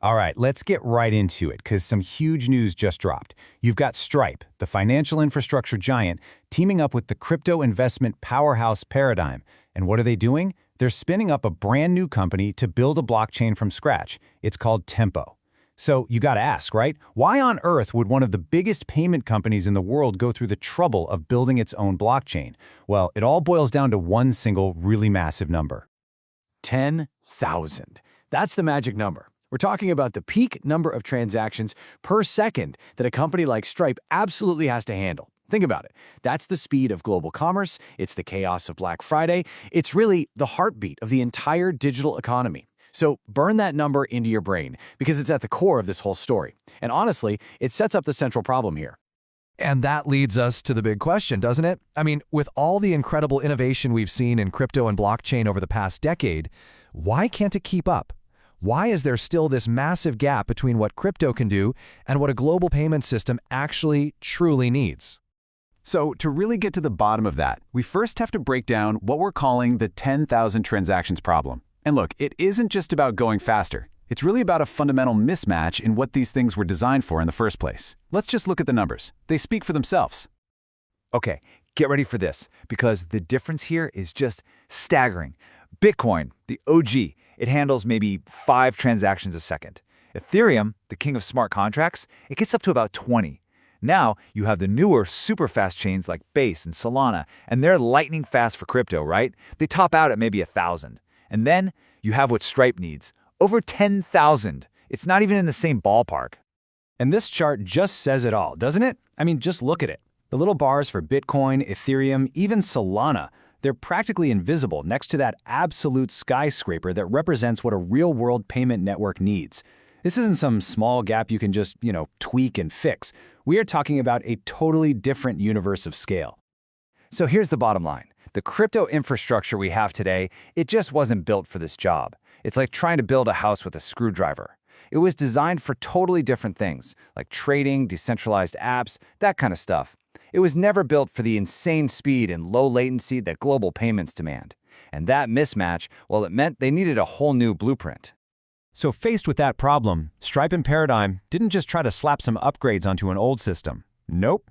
All right, let's get right into it because some huge news just dropped. You've got Stripe, the financial infrastructure giant, teaming up with the crypto investment powerhouse Paradigm. And what are they doing? They're spinning up a brand new company to build a blockchain from scratch. It's called Tempo. So you got to ask, right? Why on earth would one of the biggest payment companies in the world go through the trouble of building its own blockchain? Well, it all boils down to one single, really massive number. 10,000. That's the magic number. We're talking about the peak number of transactions per second that a company like Stripe absolutely has to handle. Think about it. That's the speed of global commerce. It's the chaos of Black Friday. It's really the heartbeat of the entire digital economy. So burn that number into your brain because it's at the core of this whole story. And honestly, it sets up the central problem here. And that leads us to the big question, doesn't it? I mean, with all the incredible innovation we've seen in crypto and blockchain over the past decade, why can't it keep up? Why is there still this massive gap between what crypto can do and what a global payment system actually, truly needs? So to really get to the bottom of that, we first have to break down what we're calling the 10,000 transactions problem. And look, it isn't just about going faster. It's really about a fundamental mismatch in what these things were designed for in the first place. Let's just look at the numbers. They speak for themselves. Okay, get ready for this, because the difference here is just staggering. Bitcoin, the OG, it handles maybe 5 transactions a second. Ethereum, the king of smart contracts, it gets up to about 20. Now, you have the newer, super fast chains like Base and Solana, and they're lightning fast for crypto, right? They top out at maybe 1,000. And then you have what Stripe needs, over 10,000. It's not even in the same ballpark. And this chart just says it all, doesn't it? I mean, just look at it. The little bars for Bitcoin, Ethereum, even Solana, they're practically invisible next to that absolute skyscraper that represents what a real-world payment network needs. This isn't some small gap you can just, tweak and fix. We are talking about a totally different universe of scale. So here's the bottom line. The crypto infrastructure we have today, it just wasn't built for this job. It's like trying to build a house with a screwdriver. It was designed for totally different things, like trading, decentralized apps, that kind of stuff. It was never built for the insane speed and low latency that global payments demand. And that mismatch, well, it meant they needed a whole new blueprint. So faced with that problem, Stripe and Paradigm didn't just try to slap some upgrades onto an old system. Nope.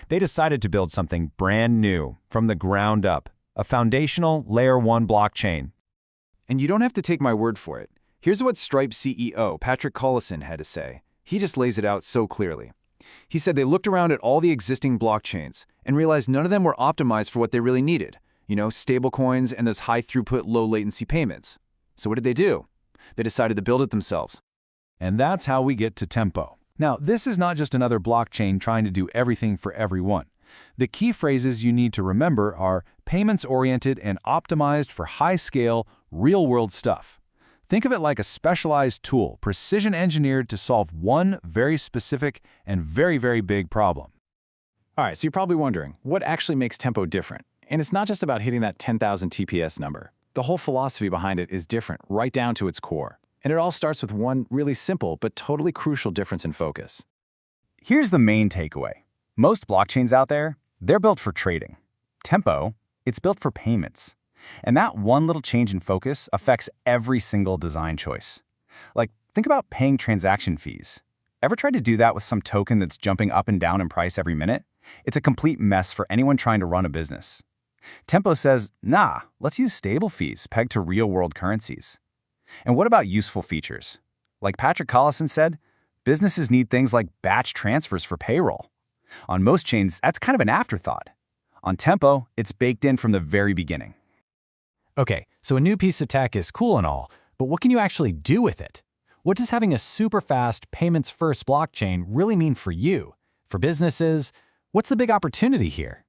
They decided to build something brand new, from the ground up, a foundational Layer 1 blockchain. And you don't have to take my word for it. Here's what Stripe CEO Patrick Collison had to say. He just lays it out so clearly. He said they looked around at all the existing blockchains and realized none of them were optimized for what they really needed. Stablecoins and those high-throughput, low-latency payments. So what did they do? They decided to build it themselves. And that's how we get to Tempo. Now, this is not just another blockchain trying to do everything for everyone. The key phrases you need to remember are payments-oriented and optimized for high-scale, real-world stuff. Think of it like a specialized tool, precision-engineered to solve one very specific and very, very big problem. All right, so you're probably wondering, what actually makes Tempo different? And it's not just about hitting that 10,000 TPS number. The whole philosophy behind it is different, right down to its core. And it all starts with one really simple but totally crucial difference in focus. Here's the main takeaway. Most blockchains out there, they're built for trading. Tempo, it's built for payments. And that one little change in focus affects every single design choice. Like, think about paying transaction fees. Ever tried to do that with some token that's jumping up and down in price every minute? It's a complete mess for anyone trying to run a business. Tempo says, nah, let's use stable fees pegged to real-world currencies. And what about useful features? Like Patrick Collison said, businesses need things like batch transfers for payroll. On most chains, that's kind of an afterthought. On Tempo, it's baked in from the very beginning. Okay, so a new piece of tech is cool and all, but what can you actually do with it? What does having a super fast, payments-first blockchain really mean for you? For businesses? What's the big opportunity here?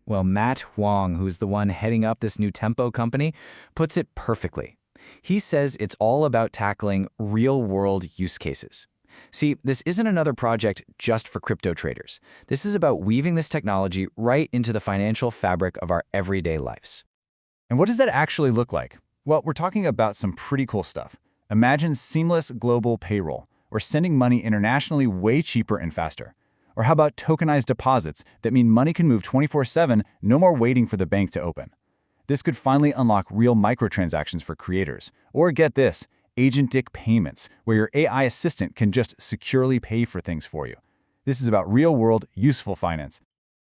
Well, Matt Huang, who's the one heading up this new Tempo company, puts it perfectly. He says it's all about tackling real-world use cases. See, this isn't another project just for crypto traders. This is about weaving this technology right into the financial fabric of our everyday lives. And what does that actually look like? Well, we're talking about some pretty cool stuff. Imagine seamless global payroll, or sending money internationally way cheaper and faster. Or how about tokenized deposits that mean money can move 24/7, no more waiting for the bank to open. This could finally unlock real microtransactions for creators. Or get this, agentic payments, where your AI assistant can just securely pay for things for you. This is about real-world, useful finance.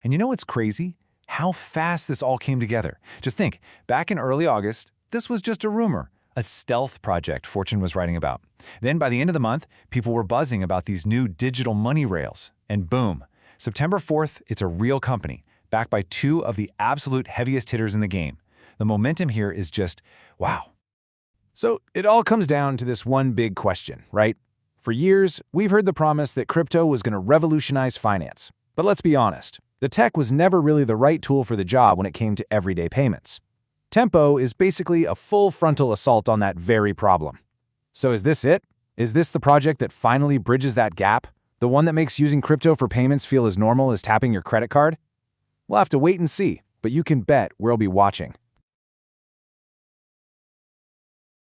And you know what's crazy? How fast this all came together. Just think, back in early August, this was just a rumor, a stealth project Fortune was writing about. Then by the end of the month, people were buzzing about these new digital money rails. And boom, September 4th, it's a real company, backed by two of the absolute heaviest hitters in the game. The momentum here is just, wow. So it all comes down to this one big question, right? For years, we've heard the promise that crypto was going to revolutionize finance. But let's be honest, the tech was never really the right tool for the job when it came to everyday payments. Tempo is basically a full frontal assault on that very problem. So is this it? Is this the project that finally bridges that gap? The one that makes using crypto for payments feel as normal as tapping your credit card? We'll have to wait and see, but you can bet we'll be watching.